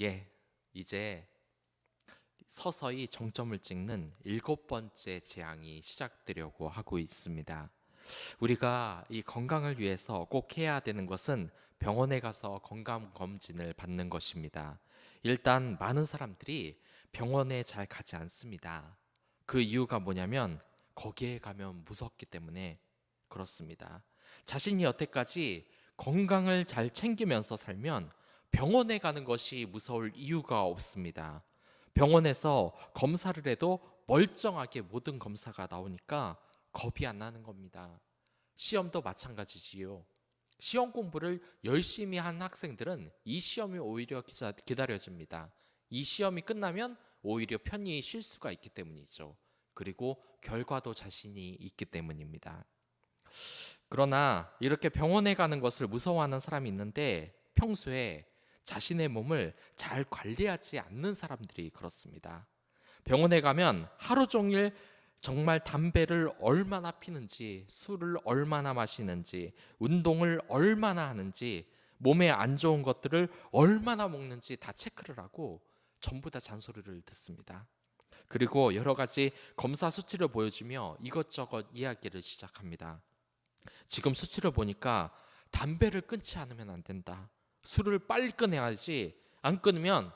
예, 이제 서서히 정점을 찍는 7번째 재앙이 시작되려고 하고 있습니다. 우리가 이 건강을 위해서 꼭 해야 되는 것은 병원에 가서 건강검진을 받는 것입니다. 일단 많은 사람들이 병원에 잘 가지 않습니다. 그 이유가 뭐냐면 거기에 가면 무섭기 때문에 그렇습니다. 자신이 여태까지 건강을 잘 챙기면서 살면 병원에 가는 것이 무서울 이유가 없습니다. 병원에서 검사를 해도 멀쩡하게 모든 검사가 나오니까 겁이 안 나는 겁니다. 시험도 마찬가지지요. 시험 공부를 열심히 한 학생들은 이 시험이 오히려 기다려집니다. 이 시험이 끝나면 오히려 편히 쉴 수가 있기 때문이죠. 그리고 결과도 자신이 있기 때문입니다. 그러나 이렇게 병원에 가는 것을 무서워하는 사람이 있는데 평소에 자신의 몸을 잘 관리하지 않는 사람들이 그렇습니다. 병원에 가면 하루 종일 정말 담배를 얼마나 피는지, 술을 얼마나 마시는지, 운동을 얼마나 하는지, 몸에 안 좋은 것들을 얼마나 먹는지 다 체크를 하고 전부 다 잔소리를 듣습니다. 그리고 여러 가지 검사 수치를 보여주며 이것저것 이야기를 시작합니다. 지금 수치를 보니까 담배를 끊지 않으면 안 된다. 술을 빨리 끊어야지. 안 끊으면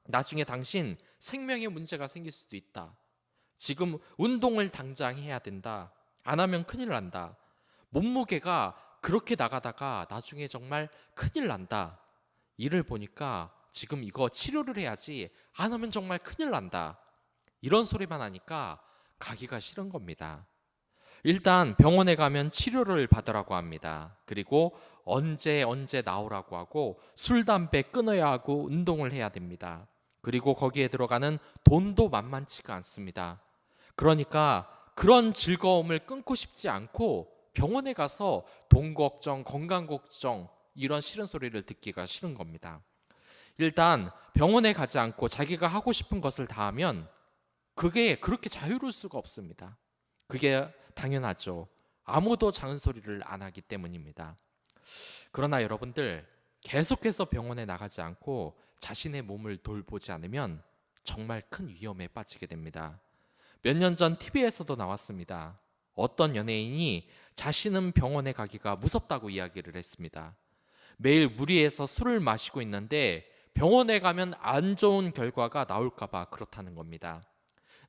나중에 당신 생명에 문제가 생길 수도 있다. 지금 운동을 당장 해야 된다. 안 하면 큰일 난다. 몸무게가 그렇게 나가다가 나중에 정말 큰일 난다. 이를 보니까 지금 이거 치료를 해야지. 안 하면 정말 큰일 난다. 이런 소리만 하니까 가기가 싫은 겁니다. 일단 병원에 가면 치료를 받으라고 합니다. 그리고 언제 나오라고 하고 술, 담배 끊어야 하고 운동을 해야 됩니다. 그리고 거기에 들어가는 돈도 만만치가 않습니다. 그러니까 그런 즐거움을 끊고 싶지 않고 병원에 가서 돈 걱정, 건강 걱정 이런 싫은 소리를 듣기가 싫은 겁니다. 일단 병원에 가지 않고 자기가 하고 싶은 것을 다 하면 그게 그렇게 자유로울 수가 없습니다. 그게 당연하죠. 아무도 잔소리를 안 하기 때문입니다. 그러나 여러분들 계속해서 병원에 나가지 않고 자신의 몸을 돌보지 않으면 정말 큰 위험에 빠지게 됩니다. 몇 년 전 TV에서도 나왔습니다. 어떤 연예인이 자신은 병원에 가기가 무섭다고 이야기를 했습니다. 매일 무리해서 술을 마시고 있는데 병원에 가면 안 좋은 결과가 나올까봐 그렇다는 겁니다.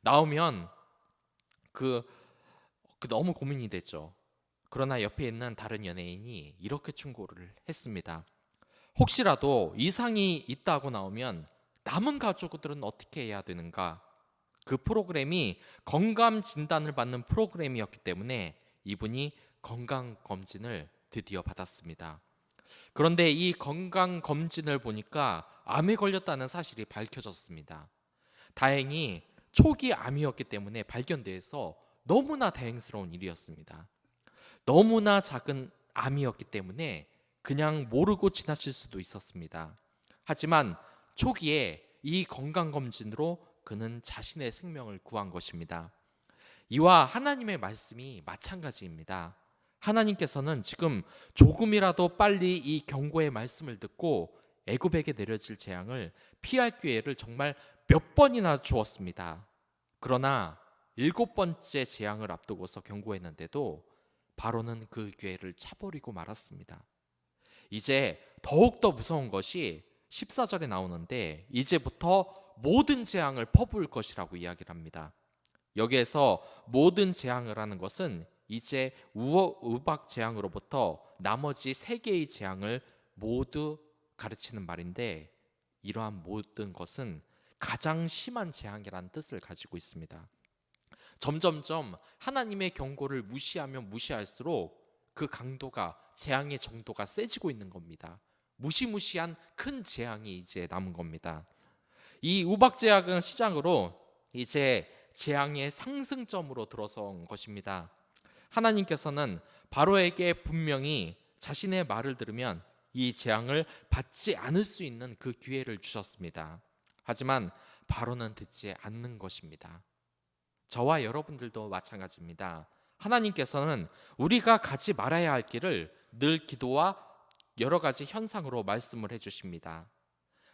나오면 그 너무 고민이 되죠. 그러나 옆에 있는 다른 연예인이 이렇게 충고를 했습니다. 혹시라도 이상이 있다고 나오면 남은 가족들은 어떻게 해야 되는가? 그 프로그램이 건강 진단을 받는 프로그램이었기 때문에 이분이 건강 검진을 드디어 받았습니다. 그런데 이 건강 검진을 보니까 암에 걸렸다는 사실이 밝혀졌습니다. 다행히 초기 암이었기 때문에 발견돼서 너무나 다행스러운 일이었습니다. 너무나 작은 암이었기 때문에 그냥 모르고 지나칠 수도 있었습니다. 하지만 초기에 이 건강검진으로 그는 자신의 생명을 구한 것입니다. 이와 하나님의 말씀이 마찬가지입니다. 하나님께서는 지금 조금이라도 빨리 이 경고의 말씀을 듣고 애굽에게 내려질 재앙을 피할 기회를 정말 몇 번이나 주었습니다. 그러나 7번째 재앙을 앞두고서 경고했는데도 바로는 그 기회를 차버리고 말았습니다. 이제 더욱더 무서운 것이 14절에 나오는데 이제부터 모든 재앙을 퍼부을 것이라고 이야기를 합니다. 여기에서 모든 재앙을 하는 것은 이제 우박 재앙으로부터 나머지 3개의 재앙을 모두 가르치는 말인데 이러한 모든 것은 가장 심한 재앙이라는 뜻을 가지고 있습니다. 점점점 하나님의 경고를 무시하면 무시할수록 그 강도가 재앙의 정도가 세지고 있는 겁니다. 무시무시한 큰 재앙이 이제 남은 겁니다. 이 우박 재앙은 시작으로 이제 재앙의 상승점으로 들어선 것입니다. 하나님께서는 바로에게 분명히 자신의 말을 들으면 이 재앙을 받지 않을 수 있는 그 기회를 주셨습니다. 하지만 바로는 듣지 않는 것입니다. 저와 여러분들도 마찬가지입니다. 하나님께서는 우리가 가지 말아야 할 길을 늘 기도와 여러 가지 현상으로 말씀을 해주십니다.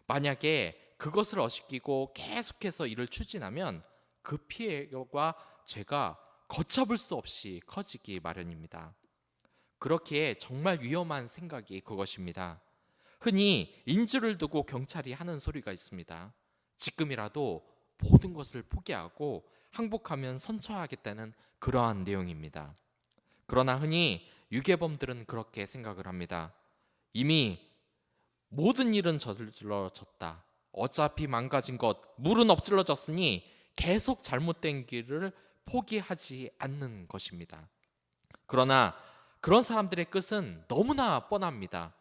만약에 그것을 어시키고 계속해서 일을 추진하면 그 피해가 죄가 걷잡을 수 없이 커지기 마련입니다. 그렇기에 정말 위험한 생각이 그것입니다. 흔히 인주를 두고 경찰이 하는 소리가 있습니다. 지금이라도 모든 것을 포기하고 항복하면 선처하겠다는 그러한 내용입니다. 그러나 흔히 유괴범들은 그렇게 생각을 합니다. 이미 모든 일은 저질러졌다. 어차피 망가진 것, 물은 엎질러졌으니 계속 잘못된 길을 포기하지 않는 것입니다. 그러나 그런 사람들의 끝은 너무나 뻔합니다.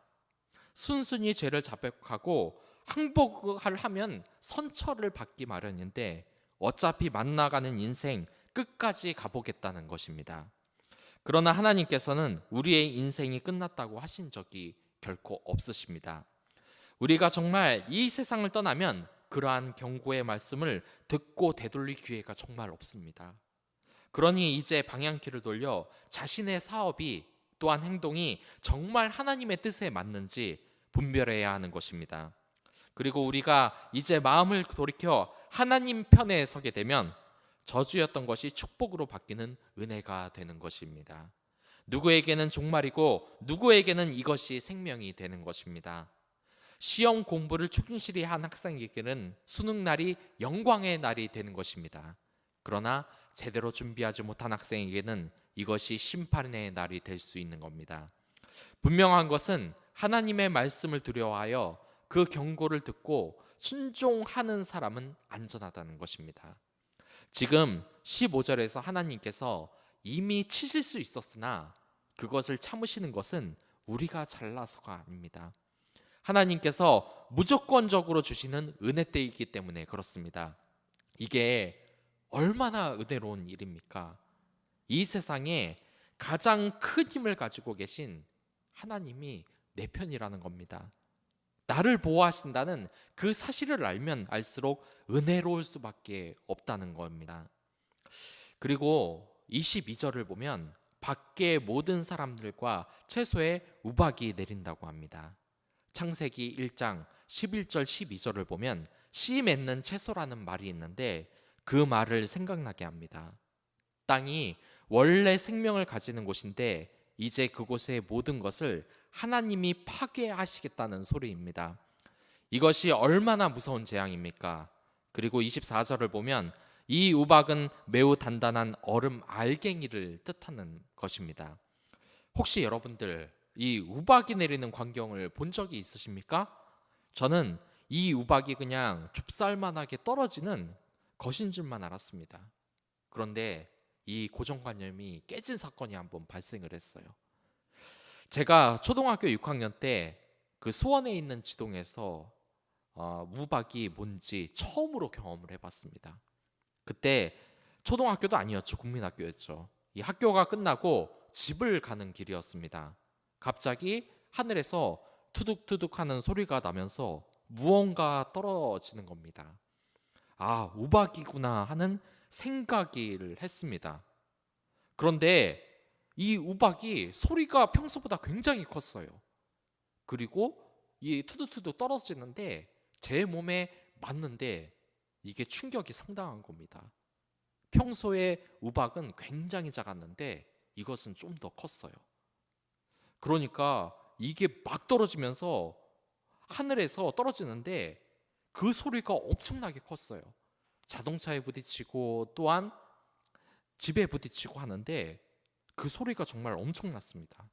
순순히 죄를 자백하고 항복을 하면 선처를 받기 마련인데 어차피 만나가는 인생 끝까지 가보겠다는 것입니다. 그러나 하나님께서는 우리의 인생이 끝났다고 하신 적이 결코 없으십니다. 우리가 정말 이 세상을 떠나면 그러한 경고의 말씀을 듣고 되돌릴 기회가 정말 없습니다. 그러니 이제 방향키를 돌려 자신의 사업이 또한 행동이 정말 하나님의 뜻에 맞는지 분별해야 하는 것입니다. 그리고 우리가 이제 마음을 돌이켜 하나님 편에 서게 되면 저주였던 것이 축복으로 바뀌는 은혜가 되는 것입니다. 누구에게는 종말이고 누구에게는 이것이 생명이 되는 것입니다. 시험 공부를 충실히 한 학생에게는 수능날이 영광의 날이 되는 것입니다. 그러나 제대로 준비하지 못한 학생에게는 이것이 심판의 날이 될 수 있는 겁니다. 분명한 것은 하나님의 말씀을 두려워하여 그 경고를 듣고 순종하는 사람은 안전하다는 것입니다. 지금 15절에서 하나님께서 이미 치실 수 있었으나 그것을 참으시는 것은 우리가 잘나서가 아닙니다. 하나님께서 무조건적으로 주시는 은혜 때이기 때문에 그렇습니다. 이게 얼마나 은혜로운 일입니까? 이 세상에 가장 큰 힘을 가지고 계신 하나님이 내 편이라는 겁니다. 나를 보호하신다는 그 사실을 알면 알수록 은혜로울 수밖에 없다는 겁니다. 그리고 22절을 보면 밖에 모든 사람들과 채소에 우박이 내린다고 합니다. 창세기 1장 11절 12절을 보면 씨 맺는 채소라는 말이 있는데 그 말을 생각나게 합니다. 땅이 원래 생명을 가지는 곳인데 이제 그곳의 모든 것을 하나님이 파괴하시겠다는 소리입니다. 이것이 얼마나 무서운 재앙입니까? 그리고 24절을 보면 이 우박은 매우 단단한 얼음 알갱이를 뜻하는 것입니다. 혹시 여러분들 이 우박이 내리는 광경을 본 적이 있으십니까? 저는 이 우박이 그냥 좁쌀만하게 떨어지는 것인 줄만 알았습니다. 그런데 이 고정관념이 깨진 사건이 한번 발생을 했어요. 제가 초등학교 6학년 때 그 수원에 있는 지동에서 우박이 뭔지 처음으로 경험을 해봤습니다. 그때 초등학교도 아니었죠. 국민학교였죠. 이 학교가 끝나고 집을 가는 길이었습니다. 갑자기 하늘에서 투둑투둑 하는 소리가 나면서 무언가 떨어지는 겁니다. 아, 우박이구나 하는 생각을 했습니다. 그런데 이 우박이 소리가 평소보다 굉장히 컸어요. 그리고 이 투둑투둑 떨어지는데 제 몸에 맞는데 이게 충격이 상당한 겁니다. 평소에 우박은 굉장히 작았는데 이것은 좀 더 컸어요. 그러니까 이게 막 떨어지면서 하늘에서 떨어지는데 그 소리가 엄청나게 컸어요. 자동차에 부딪히고 또한 집에 부딪히고 하는데 그 소리가 정말 엄청났습니다.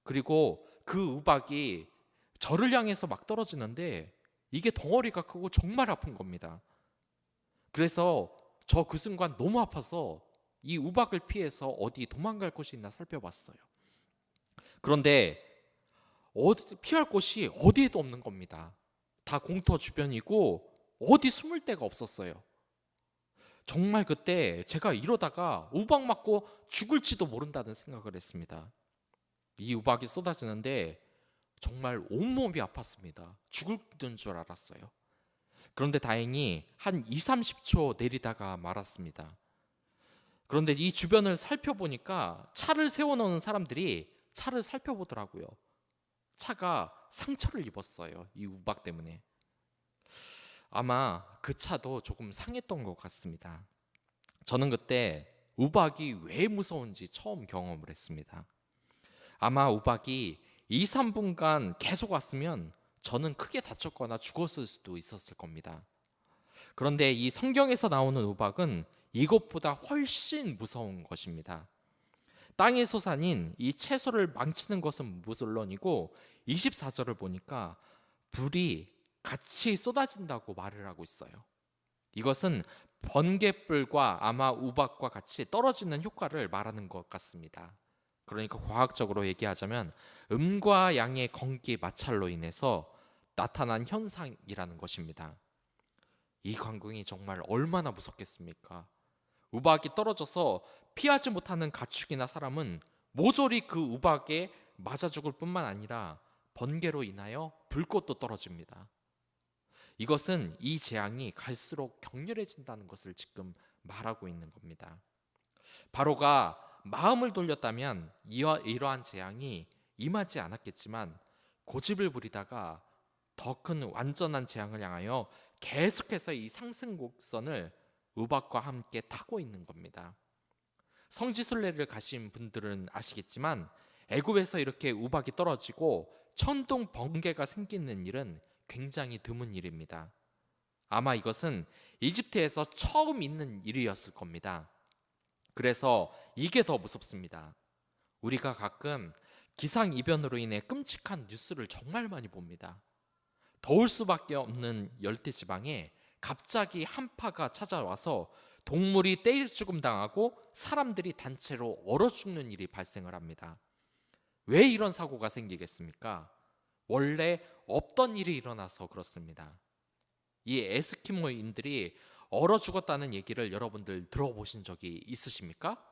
그리고 그 우박이 저를 향해서 막 떨어지는데 이게 덩어리가 크고 정말 아픈 겁니다. 그래서 저 그 순간 너무 아파서 이 우박을 피해서 어디 도망갈 곳이 있나 살펴봤어요. 그런데 피할 곳이 어디에도 없는 겁니다. 다 공터 주변이고 어디 숨을 데가 없었어요. 정말 그때 제가 이러다가 우박 맞고 죽을지도 모른다는 생각을 했습니다. 이 우박이 쏟아지는데 정말 온몸이 아팠습니다. 죽는 줄 알았어요. 그런데 다행히 한 2, 30초 내리다가 말았습니다. 그런데 이 주변을 살펴보니까 차를 세워놓은 사람들이 차를 살펴보더라고요. 차가 상처를 입었어요. 이 우박 때문에. 아마 그 차도 조금 상했던 것 같습니다. 저는 그때 우박이 왜 무서운지 처음 경험을 했습니다. 아마 우박이 2, 3분간 계속 왔으면 저는 크게 다쳤거나 죽었을 수도 있었을 겁니다. 그런데 이 성경에서 나오는 우박은 이것보다 훨씬 무서운 것입니다. 땅의 소산인 이 채소를 망치는 것은 물론이고 24절을 보니까 불이 같이 쏟아진다고 말을 하고 있어요. 이것은 번갯불과 아마 우박과 같이 떨어지는 효과를 말하는 것 같습니다. 그러니까 과학적으로 얘기하자면 음과 양의 건기 마찰로 인해서 나타난 현상이라는 것입니다. 이 광경이 정말 얼마나 무섭겠습니까? 우박이 떨어져서 피하지 못하는 가축이나 사람은 모조리 그 우박에 맞아 죽을 뿐만 아니라 번개로 인하여 불꽃도 떨어집니다. 이것은 이 재앙이 갈수록 격렬해진다는 것을 지금 말하고 있는 겁니다. 바로가 마음을 돌렸다면 이러한 재앙이 임하지 않았겠지만 고집을 부리다가 더 큰 완전한 재앙을 향하여 계속해서 이 상승 곡선을 우박과 함께 타고 있는 겁니다. 성지순례를 가신 분들은 아시겠지만 애굽에서 이렇게 우박이 떨어지고 천둥 번개가 생기는 일은 굉장히 드문 일입니다. 아마 이것은 이집트에서 처음 있는 일이었을 겁니다. 그래서 이게 더 무섭습니다. 우리가 가끔 기상이변으로 인해 끔찍한 뉴스를 정말 많이 봅니다. 더울 수밖에 없는 열대지방에 갑자기 한파가 찾아와서 동물이 떼죽음 당하고 사람들이 단체로 얼어 죽는 일이 발생을 합니다. 왜 이런 사고가 생기겠습니까? 원래 없던 일이 일어나서 그렇습니다. 이 에스키모인들이 얼어 죽었다는 얘기를 여러분들 들어보신 적이 있으십니까?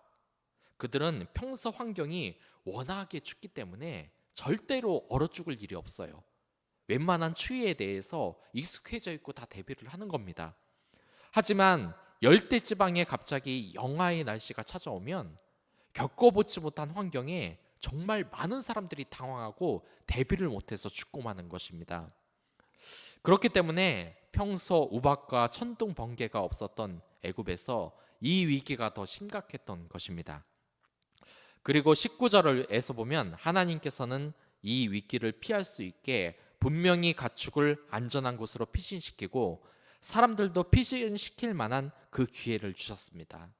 그들은 평소 환경이 워낙에 춥기 때문에 절대로 얼어 죽을 일이 없어요. 웬만한 추위에 대해서 익숙해져 있고 다 대비를 하는 겁니다. 하지만 열대지방에 갑자기 영하의 날씨가 찾아오면 겪어보지 못한 환경에 정말 많은 사람들이 당황하고 대비를 못해서 죽고 마는 것입니다. 그렇기 때문에 평소 우박과 천둥 번개가 없었던 애굽에서 이 위기가 더 심각했던 것입니다. 그리고 19절에서 보면 하나님께서는 이 위기를 피할 수 있게 분명히 가축을 안전한 곳으로 피신시키고 사람들도 피신시킬 만한 그 기회를 주셨습니다.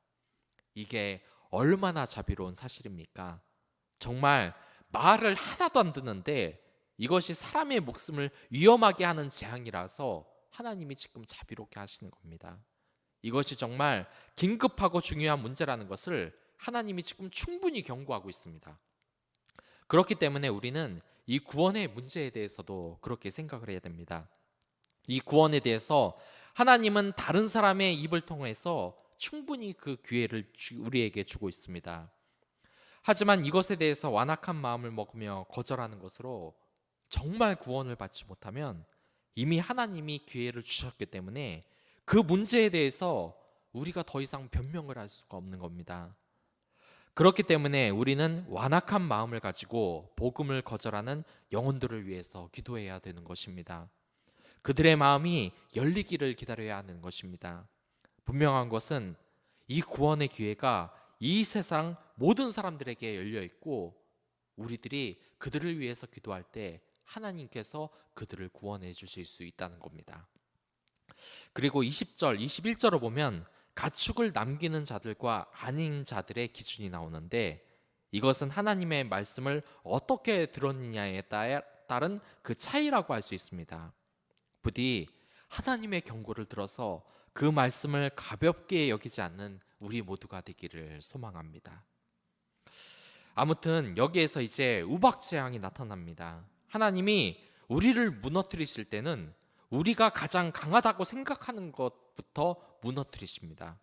이게 얼마나 자비로운 사실입니까? 정말 말을 하나도 안 듣는데 이것이 사람의 목숨을 위험하게 하는 재앙이라서 하나님이 지금 자비롭게 하시는 겁니다. 이것이 정말 긴급하고 중요한 문제라는 것을 하나님이 지금 충분히 경고하고 있습니다. 그렇기 때문에 우리는 이 구원의 문제에 대해서도 그렇게 생각을 해야 됩니다. 이 구원에 대해서 하나님은 다른 사람의 입을 통해서 충분히 그 기회를 우리에게 주고 있습니다. 하지만 이것에 대해서 완악한 마음을 먹으며 거절하는 것으로 정말 구원을 받지 못하면 이미 하나님이 기회를 주셨기 때문에 그 문제에 대해서 우리가 더 이상 변명을 할 수가 없는 겁니다. 그렇기 때문에 우리는 완악한 마음을 가지고 복음을 거절하는 영혼들을 위해서 기도해야 되는 것입니다. 그들의 마음이 열리기를 기다려야 하는 것입니다. 분명한 것은 이 구원의 기회가 이 세상 모든 사람들에게 열려 있고 우리들이 그들을 위해서 기도할 때 하나님께서 그들을 구원해 주실 수 있다는 겁니다. 그리고 20절, 21절을 보면 가축을 남기는 자들과 아닌 자들의 기준이 나오는데 이것은 하나님의 말씀을 어떻게 들었느냐에 따른 그 차이라고 할 수 있습니다. 부디 하나님의 경고를 들어서 그 말씀을 가볍게 여기지 않는 우리 모두가 되기를 소망합니다. 아무튼 여기에서 이제 우박재앙이 나타납니다. 하나님이 우리를 무너뜨리실 때는 우리가 가장 강하다고 생각하는 것부터 무너뜨리십니다.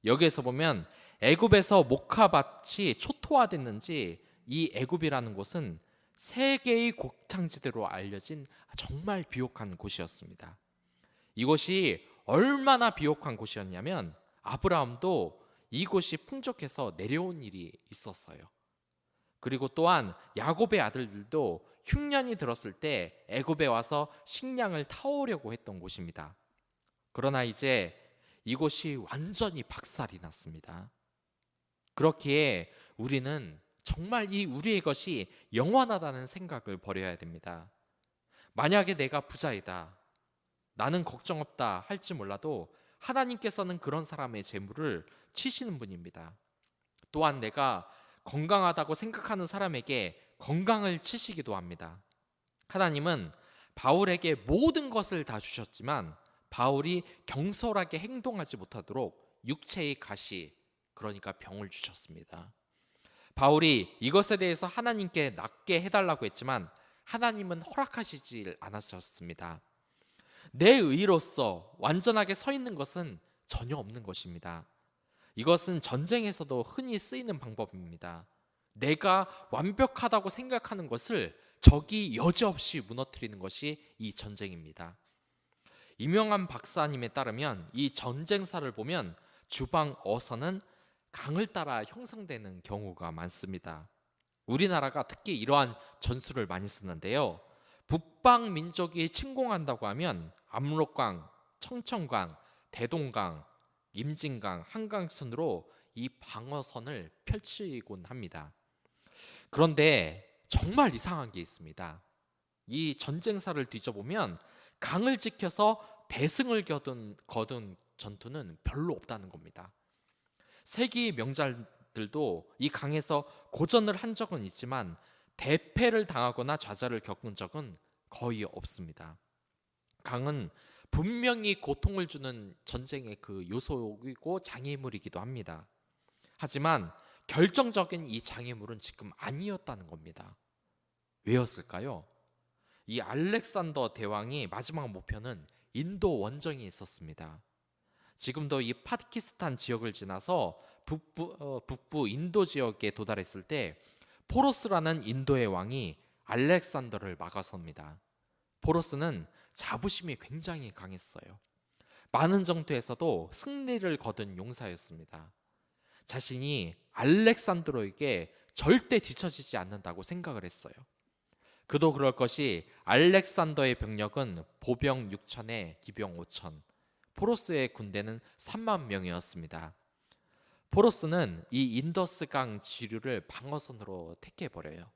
여기에서 보면 애굽에서 목화밭이 초토화됐는지 이 애굽이라는 곳은 세계의 곡창지대로 알려진 정말 비옥한 곳이었습니다. 이곳이 얼마나 비옥한 곳이었냐면 아브라함도 이곳이 풍족해서 내려온 일이 있었어요. 그리고 또한 야곱의 아들들도 흉년이 들었을 때 애굽에 와서 식량을 타오려고 했던 곳입니다. 그러나 이제 이곳이 완전히 박살이 났습니다. 그렇기에 우리는 정말 이 우리의 것이 영원하다는 생각을 버려야 됩니다. 만약에 내가 부자이다, 나는 걱정 없다 할지 몰라도 하나님께서는 그런 사람의 재물을 치시는 분입니다. 또한 내가 건강하다고 생각하는 사람에게 건강을 치시기도 합니다. 하나님은 바울에게 모든 것을 다 주셨지만 바울이 경솔하게 행동하지 못하도록 육체의 가시, 그러니까 병을 주셨습니다. 바울이 이것에 대해서 하나님께 낫게 해달라고 했지만 하나님은 허락하시지 않으셨습니다. 내 의로서 완전하게 서 있는 것은 전혀 없는 것입니다. 이것은 전쟁에서도 흔히 쓰이는 방법입니다. 내가 완벽하다고 생각하는 것을 적이 여지없이 무너뜨리는 것이 이 전쟁입니다. 이명환 박사님에 따르면 이 전쟁사를 보면 주방 어선은 강을 따라 형성되는 경우가 많습니다. 우리나라가 특히 이러한 전술을 많이 쓰는데요. 북방 민족이 침공한다고 하면 압록강, 청천강, 대동강, 임진강, 한강 순으로 이 방어선을 펼치곤 합니다. 그런데 정말 이상한 게 있습니다. 이 전쟁사를 뒤져보면 강을 지켜서 대승을 거둔 전투는 별로 없다는 겁니다. 세기 명장들도 이 강에서 고전을 한 적은 있지만 대패를 당하거나 좌절을 겪은 적은 거의 없습니다. 강은 분명히 고통을 주는 전쟁의 그 요소이고 장애물이기도 합니다. 하지만 결정적인 이 장애물은 지금 아니었다는 겁니다. 왜였을까요? 이 알렉산더 대왕의 마지막 목표는 인도 원정에 있었습니다. 지금도 이 파키스탄 지역을 지나서 북부 인도 지역에 도달했을 때 포로스라는 인도의 왕이 알렉산더를 막아섭니다. 포로스는 자부심이 굉장히 강했어요. 많은 전투에서도 승리를 거둔 용사였습니다. 자신이 알렉산드로에게 절대 뒤처지지 않는다고 생각을 했어요. 그도 그럴 것이 알렉산더의 병력은 보병 6천에 기병 5천, 포로스의 군대는 3만 명이었습니다. 포로스는 이 인더스강 지류를 방어선으로 택해버려요.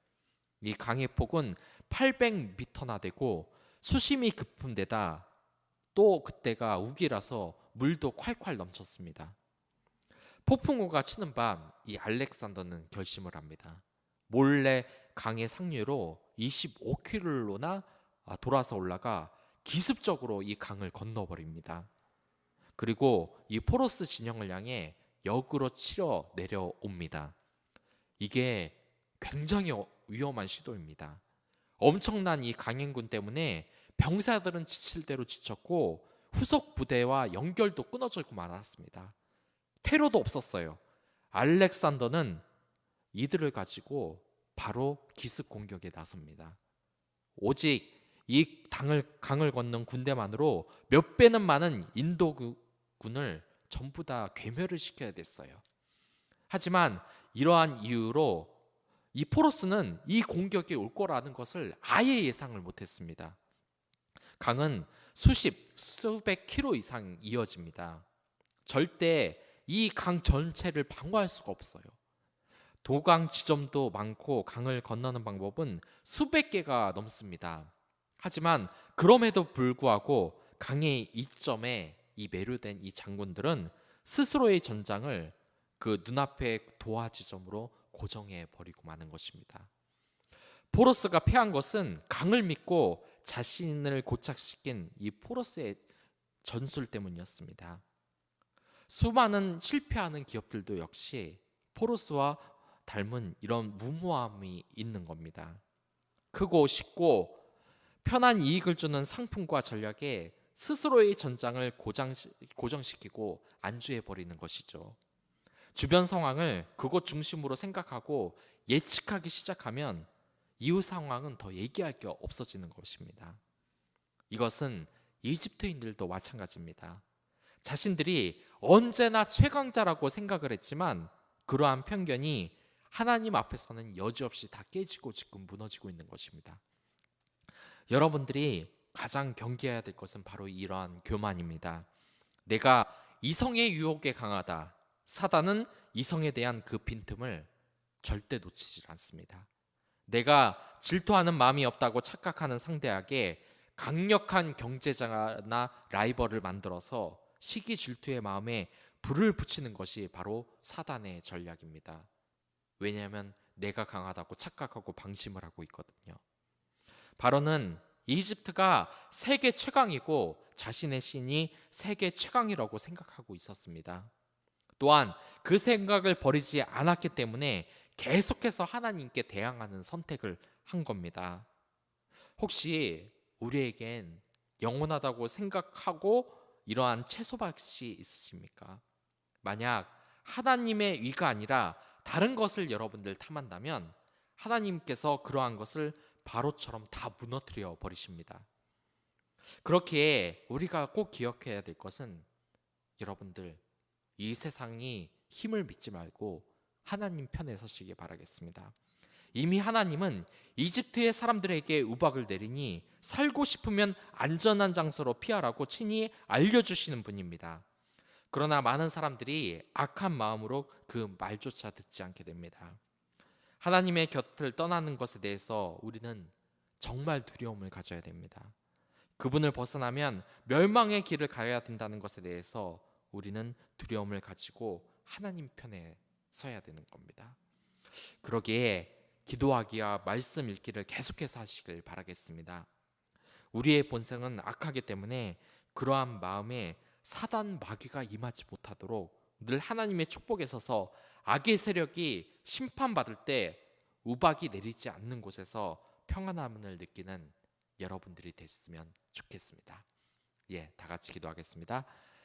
이 강의 폭은 800m나 되고 수심이 깊은 데다 또 그때가 우기라서 물도 콸콸 넘쳤습니다. 폭풍우가 치는 밤 이 알렉산더는 결심을 합니다. 몰래 강의 상류로 25km나 돌아서 올라가 기습적으로 이 강을 건너버립니다. 그리고 이 포로스 진영을 향해 역으로 치러 내려옵니다. 이게 굉장히 위험한 시도입니다. 엄청난 이 강행군 때문에 병사들은 지칠 대로 지쳤고 후속 부대와 연결도 끊어지고 말았습니다. 퇴로도 없었어요. 알렉산더는 이들을 가지고 바로 기습 공격에 나섭니다. 오직 이 강을 건넌 군대만으로 몇 배는 많은 인도군을 전부 다 괴멸을 시켜야 됐어요. 하지만 이러한 이유로 이 포로스는 이 공격이 올 거라는 것을 아예 예상을 못했습니다. 강은 수백 킬로 이상 이어집니다. 절대 이 강 전체를 방어할 수가 없어요. 도강 지점도 많고 강을 건너는 방법은 수백 개가 넘습니다. 하지만 그럼에도 불구하고 강의 이점에 이 매료된 이 장군들은 스스로의 전장을 그 눈앞의 도하 지점으로 고정해 버리고 마는 것입니다. 포로스가 패한 것은 강을 믿고 자신을 고착시킨 이 포로스의 전술 때문이었습니다. 수많은 실패하는 기업들도 역시 포로스와 닮은 이런 무모함이 있는 겁니다. 크고 쉽고 편한 이익을 주는 상품과 전략에 스스로의 전장을 고정시키고 안주해 버리는 것이죠. 주변 상황을 그것 중심으로 생각하고 예측하기 시작하면 이후 상황은 더 얘기할 게 없어지는 것입니다. 이것은 이집트인들도 마찬가지입니다. 자신들이 언제나 최강자라고 생각을 했지만 그러한 편견이 하나님 앞에서는 여지없이 다 깨지고 지금 무너지고 있는 것입니다. 여러분들이 가장 경계해야 될 것은 바로 이러한 교만입니다. 내가 이성의 유혹에 강하다. 사단은 이성에 대한 그 빈틈을 절대 놓치질 않습니다. 내가 질투하는 마음이 없다고 착각하는 상대에게 강력한 경제자나 라이벌을 만들어서 시기 질투의 마음에 불을 붙이는 것이 바로 사단의 전략입니다. 왜냐하면 내가 강하다고 착각하고 방심을 하고 있거든요. 바로는 이집트가 세계 최강이고 자신의 신이 세계 최강이라고 생각하고 있었습니다. 또한 그 생각을 버리지 않았기 때문에 계속해서 하나님께 대항하는 선택을 한 겁니다. 혹시 우리에겐 영원하다고 생각하고 이러한 채소밭이 있으십니까? 만약 하나님의 위가 아니라 다른 것을 여러분들 탐한다면 하나님께서 그러한 것을 바로처럼 다 무너뜨려 버리십니다. 그렇기에 우리가 꼭 기억해야 될 것은 여러분들 이 세상이 힘을 믿지 말고 하나님 편에 서시기 바라겠습니다. 이미 하나님은 이집트의 사람들에게 우박을 내리니 살고 싶으면 안전한 장소로 피하라고 친히 알려주시는 분입니다. 그러나 많은 사람들이 악한 마음으로 그 말조차 듣지 않게 됩니다. 하나님의 곁을 떠나는 것에 대해서 우리는 정말 두려움을 가져야 됩니다. 그분을 벗어나면 멸망의 길을 가야 된다는 것에 대해서 우리는 두려움을 가지고 하나님 편에 서야 되는 겁니다. 그러기에 기도하기와 말씀 읽기를 계속해서 하시길 바라겠습니다. 우리의 본성은 악하기 때문에 그러한 마음에 사단 마귀가 임하지 못하도록 늘 하나님의 축복에 서서 악의 세력이 심판받을 때 우박이 내리지 않는 곳에서 평안함을 느끼는 여러분들이 됐으면 좋겠습니다. 다 같이 기도하겠습니다.